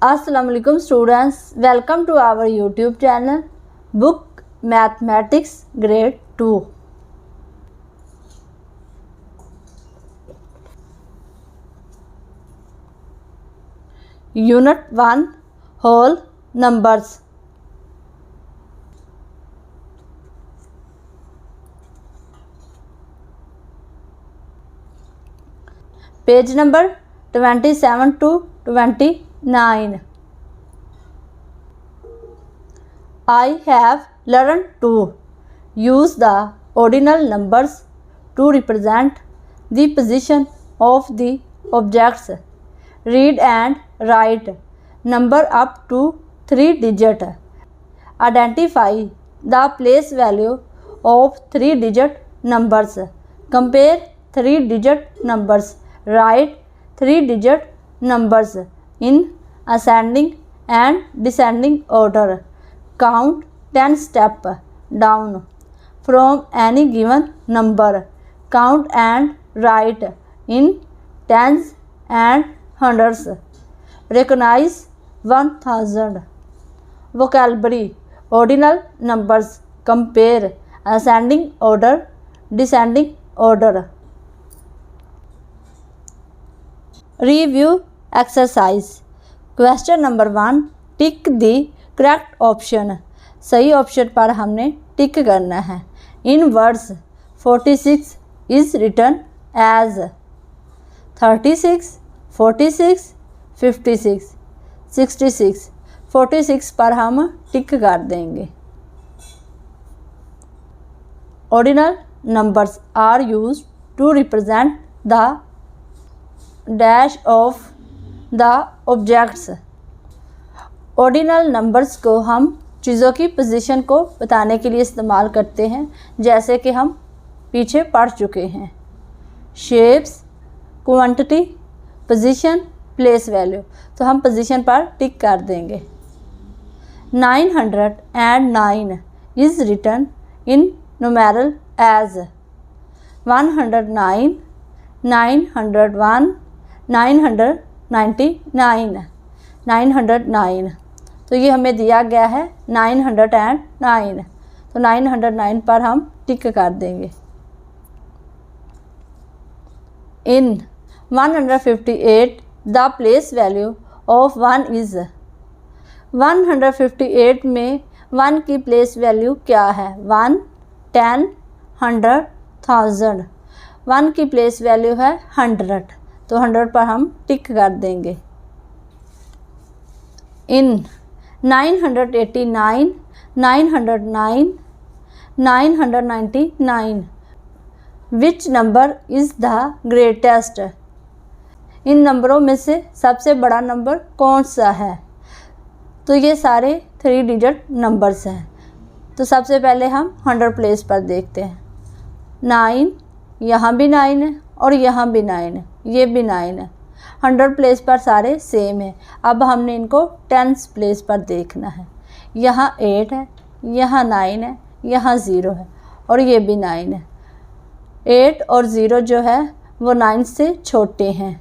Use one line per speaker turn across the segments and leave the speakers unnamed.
अस्सलाम वालेकुम students, welcome to our YouTube channel book mathematics grade 2। Unit 1 whole numbers. Page number 27 to 29। I have learned to use the ordinal numbers to represent the position of the objects. Read and write number up to 3 digit. Identify the place value of 3 digit numbers. Compare 3 digit numbers. Write 3 digit numbers in ascending and descending order. Count 10 steps down from any given number. Count and write in tens and hundreds. Recognize 1000. Vocabulary: ordinal numbers. Compare ascending order, descending order. Review exercise. Question number 1. Tick the correct option. सही option पर हमने टिक करना है। In words, 46 is written as 36, 46, 56, 66. 46 पर हम टिक कर देंगे। Ordinal numbers are used to represent the dash of the objects. Ordinal numbers को हम चीज़ों की पोजीशन को बताने के लिए इस्तेमाल करते हैं, जैसे कि हम पीछे पढ़ चुके हैं। Shapes, quantity, position, place value. तो हम पोजीशन पर टिक कर देंगे। 909 is written in numeral as 109, 901, 999, 909। तो ये हमें दिया गया है 909। तो 909 पर हम टिक कर देंगे। इन 158 the place value of 1 is. 158 में 1 की प्लेस वैल्यू क्या है? 1, 10, 100, 1000। 1 की प्लेस वैल्यू है 100। तो 100 पर हम टिक कर देंगे। In 989, 909, 999 which number is the greatest. इन नंबरों में से सबसे बड़ा नंबर कौन सा है? तो ये सारे 3 डिजिट नंबर्स हैं। तो सबसे पहले हम 100 प्लेस पर देखते हैं। 9, यहाँ भी 9 है और यहाँ भी 9 है, ये भी 9 है। 100 प्लेस पर सारे सेम है। अब हमने इनको 10 प्लेस पर देखना है। यहाँ 8 है, यहाँ 9 है, यहाँ 0 है और ये भी 9 है। 8 और 0 जो है वो 9 से छोटे हैं।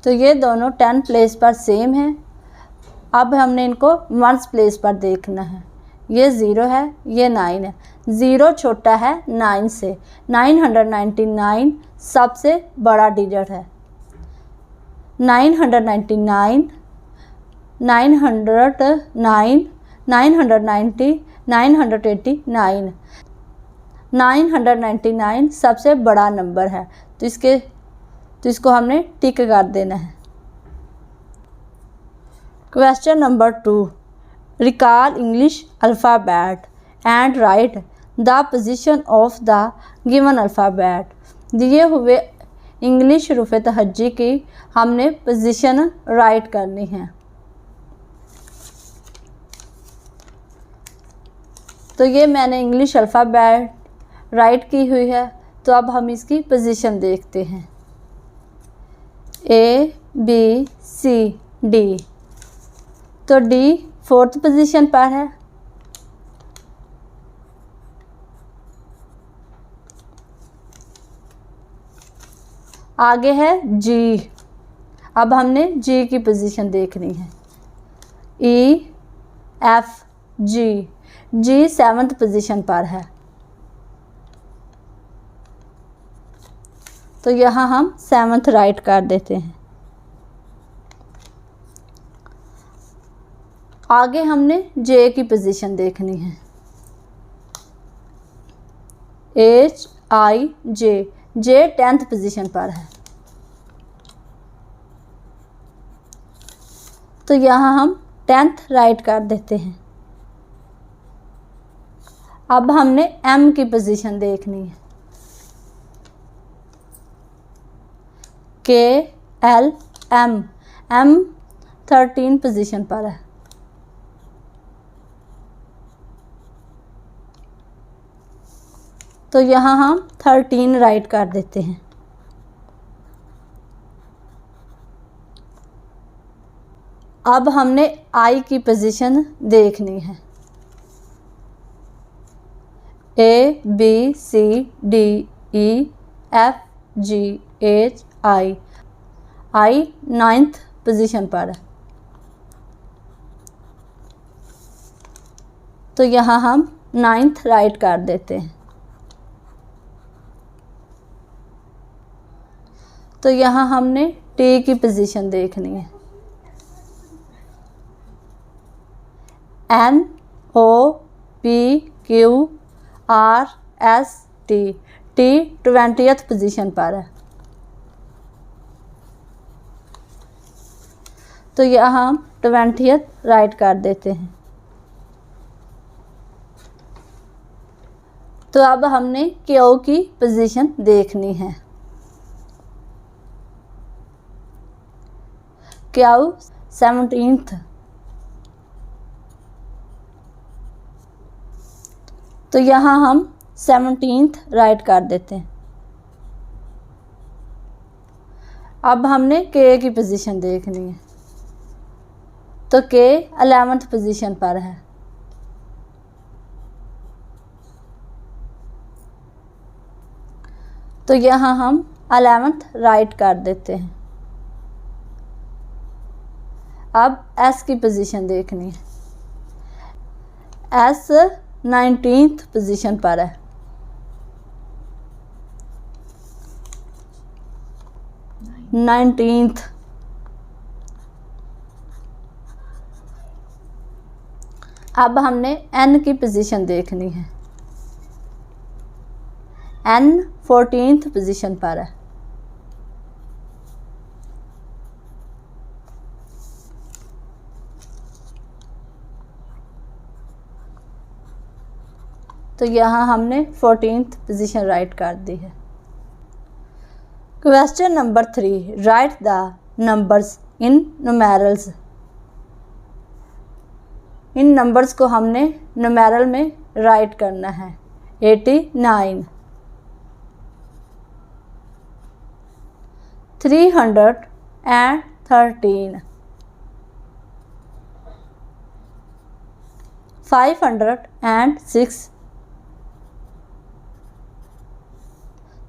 तो ये दोनों 10 प्लेस पर सेम हैं। अब हमने इनको 1 प्लेस पर देखना है। ये 0 है, ये 9 है। 0 छोटा है 9 से। 999 सबसे बड़ा डिजिट है। 999, 909, 990, 989। 999 सबसे बड़ा नंबर है। तो इसको हमने टिक कर देना है। Question number 2. Recall English alphabet and write the position of the given alphabet. दिए हुए इंग्लिश हरूफ तहज्जी की हमने पोजीशन राइट करनी है। तो ये मैंने इंग्लिश अल्फ़ाबेट राइट की हुई है। तो अब हम इसकी पोजीशन देखते हैं। A, B, C, D। तो D 4th पोजीशन पर है। आगे है G। अब हमने जी की पोजीशन देखनी है। ई एफ जी, जी 7th पोजीशन पर है, तो यहाँ हम 7th राइट कर देते हैं। आगे हमने जे की पोजीशन देखनी है। H I J, J 10th position पर है, तो यहाँ हम 10th राइट कर देते हैं। अब हमने एम की पोजीशन देखनी है। के एल एम, एम 13 पोजीशन पर है, तो यहाँ हम 13 राइट कर देते हैं। अब हमने आई की पोजीशन देखनी है। A B C D E F G H I, I 9th position पर है, तो यहाँ हम 9th राइट कर देते हैं। तो यहाँ हमने टी की पोजीशन देखनी है। N O P Q R S T, T 20th position पर है, तो यहाँ हम 20th राइट कर देते हैं। तो अब हमने क्यू की पोजीशन देखनी है। क्यू 17th, तो यहाँ हम 17th राइट कर देते हैं। अब हमने के की पोजीशन देखनी है, तो के 11th पोजीशन पर है, तो यहाँ हम 11th राइट कर देते हैं। अब एस की पोजीशन देखनी है। एस 19th पोजीशन पर है, नाइनटीन्थ। अब हमने एन की पोजीशन देखनी है। एन 14th पोजीशन पर है, तो यहाँ हमने 14th पोजीशन राइट कर दी है। Question number 3, right the numbers in numerals. In numbers को हमने न्यूमेरल में राइट करना है। 89, 313, 506,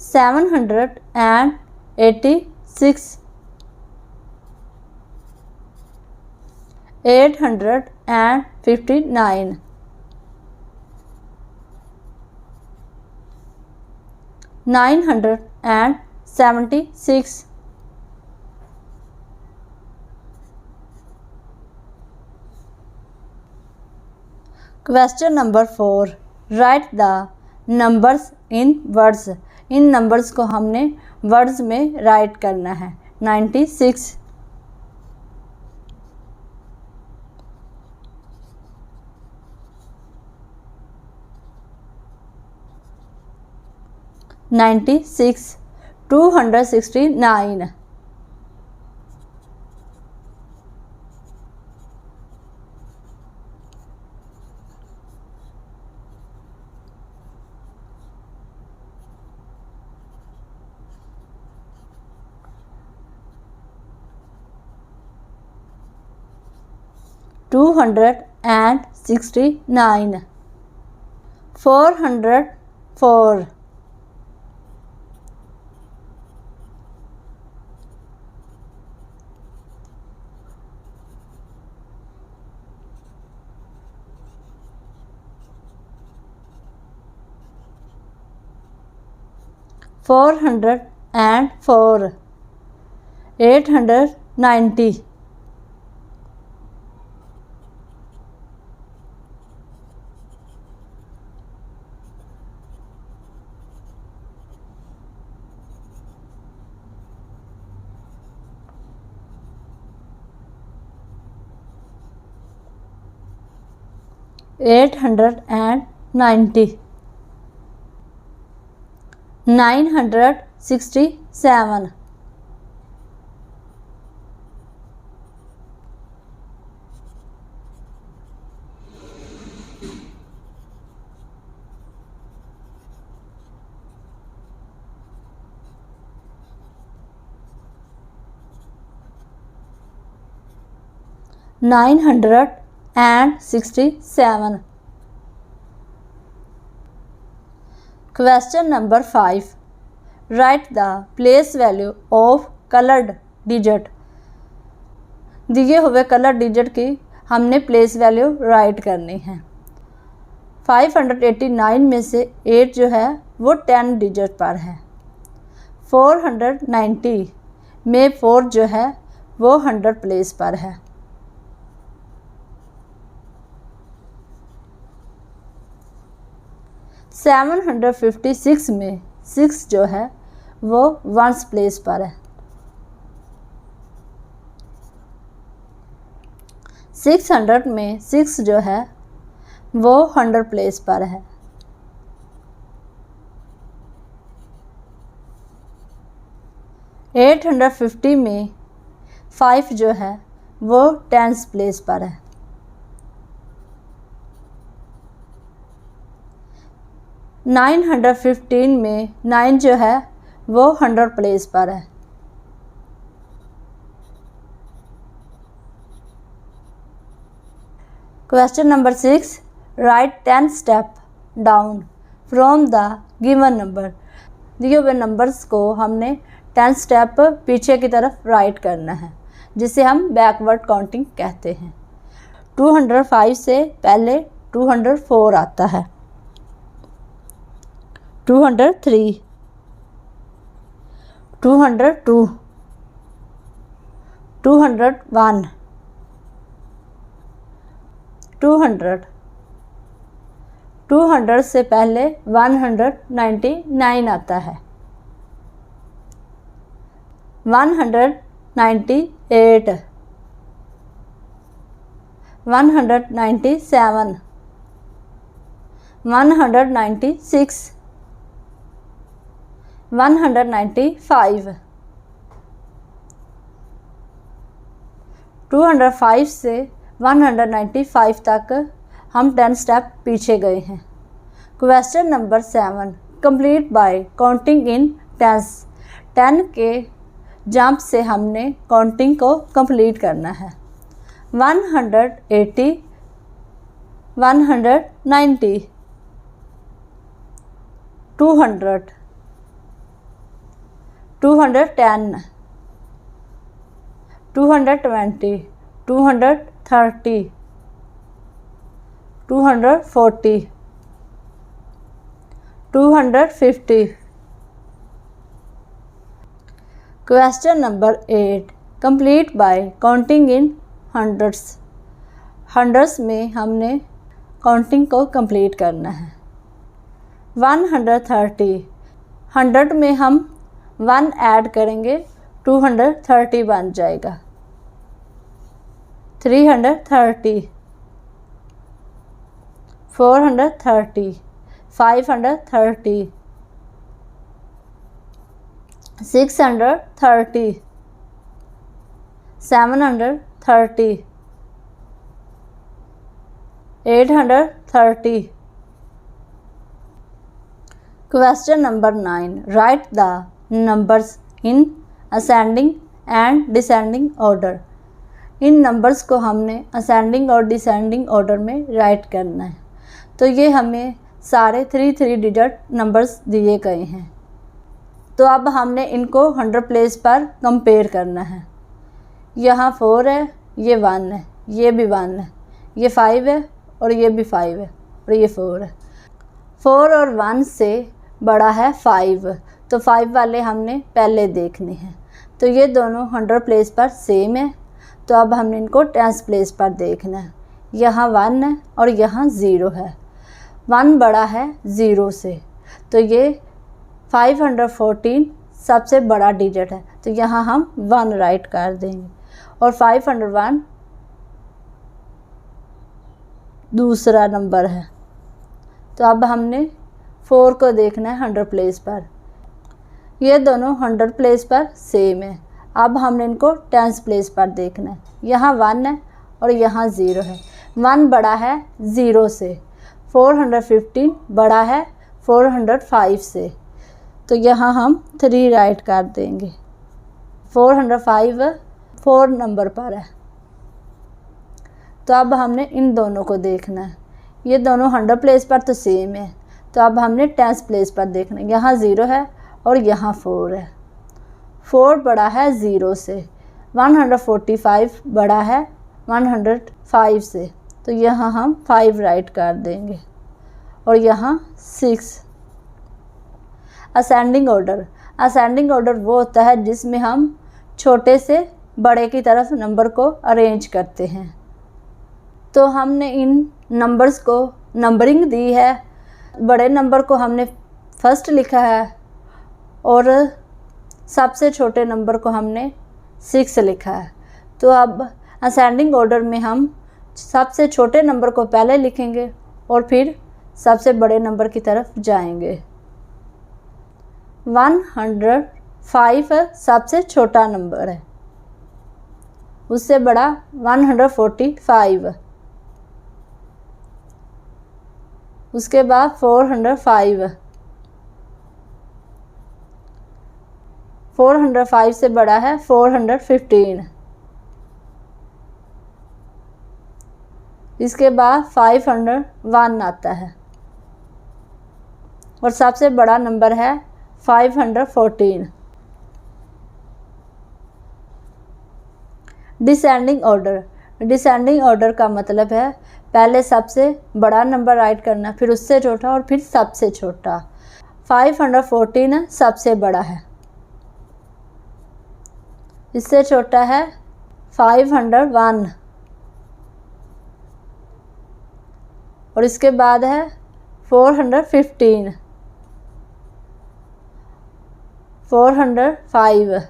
786, 859, 976, Question number 4, right the numbers in words. In numbers को हमने वर्ड्स में राइट करना है। 96, 269, 269, 404, 506, 404, 890, 890, 967, 967. Question number 5. Write the place value of colored digit. दिए हुए कलर डिजिट की हमने प्लेस वैल्यू राइट करनी है। 589 में से 8 जो है वो 10 डिजिट पर है। 490 में 4 जो है वो 100 प्लेस पर है। 756 में 6 जो है वो 1 प्लेस पर है। 600 में 6 जो है वो 100 प्लेस पर है। 850 में 5 जो है वो 10 प्लेस पर है। 915 में 9 जो है वो 100 प्लेस पर है। Question number 6. Right 10 step down from the given number. दिए हुए नंबर्स को हमने 10 स्टेप पीछे की तरफ राइट करना है, जिसे हम बैकवर्ड काउंटिंग कहते हैं। 205 से पहले 204 आता है। 203, 202, 201, 200, 200 से पहले 199 आता है। 198, 197, 196, 195, 205 से 195 तक हम 10 स्टेप पीछे गए हैं। Question number 7. Complete by counting in tens. 10 के जंप से हमने काउंटिंग को कंप्लीट करना है। 180, 190, 200, 210, 220, 230, 240, 250. Question number 8. Complete by counting in hundreds. Hundreds में हमने काउंटिंग को कंप्लीट करना है। 130, 100 में हम 1 ऐड करेंगे, 230 बन जाएगा। 330, 430, 530, 630, 730, 830. Question number 9. Write the numbers in ascending and descending order. In numbers को हमने असेंडिंग और डिसेंडिंग ऑर्डर में राइट करना है। तो ये हमें सारे 3 डिजिट नंबर्स दिए गए हैं। तो अब हमने इनको 100 प्लेस पर कंपेयर करना है। यहाँ 4 है, ये 1 है, ये भी 1 है, ये 5 है और ये भी 5 है और ये 4 है। 4 और 1 से बड़ा है 5, तो 5 वाले हमने पहले देखने हैं। तो ये दोनों 100 प्लेस पर सेम है, तो अब हमने इनको 10 प्लेस पर देखना है। यहाँ 1 है और यहाँ 0 है। 1 बड़ा है 0 से, तो ये 514 सबसे बड़ा डिजिट है, तो यहाँ हम 1 राइट कर देंगे। और 501 दूसरा नंबर है। तो अब हमने 4 को देखना है 100 प्लेस पर। ये दोनों 100 प्लेस पर सेम है। अब हमने इनको 10 प्लेस पर देखना है। यहाँ 1 है और यहाँ 0 है। 1 बड़ा है 0 से, 415 बड़ा है 405 से, तो यहाँ हम 3 राइट कर देंगे। 405 4 नंबर पर है। तो अब हमने इन दोनों को देखना है। ये दोनों 100 प्लेस पर तो सेम है, तो अब हमने 10 प्लेस पर देखना है। यहाँ 0 है और यहाँ 4 है। 4 बड़ा है 0 से, 145 बड़ा है 105 से, तो यहाँ हम 5 राइट कर देंगे। और यहाँ 6। Ascending order. असेंडिंग ऑर्डर वो होता है जिसमें हम छोटे से बड़े की तरफ नंबर को अरेंज करते हैं। तो हमने इन नंबर्स को नंबरिंग दी है। बड़े नंबर को हमने फर्स्ट लिखा है और सबसे छोटे नंबर को हमने 6 लिखा है। तो अब असेंडिंग ऑर्डर में हम सबसे छोटे नंबर को पहले लिखेंगे और फिर सबसे बड़े नंबर की तरफ जाएंगे। 105 सबसे छोटा नंबर है, उससे बड़ा 145, उसके बाद 405, 405 से बड़ा है 415, इसके बाद 501 आता है और सबसे बड़ा नंबर है 514। Descending order. डिसेंडिंग ऑर्डर का मतलब है पहले सबसे बड़ा नंबर राइट करना, फिर उससे छोटा और फिर सबसे छोटा। 514 सबसे बड़ा है, इससे छोटा है 501 और इसके बाद है 415, 405,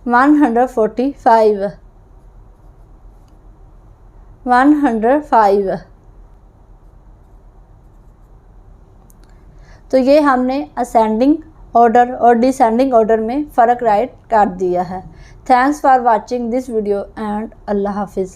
145, 105। तो ये हमने असेंडिंग ऑर्डर और डिसेंडिंग ऑर्डर में फ़र्क राइट कर दिया है। Thanks for watching this video and अल्लाह हाफिज़।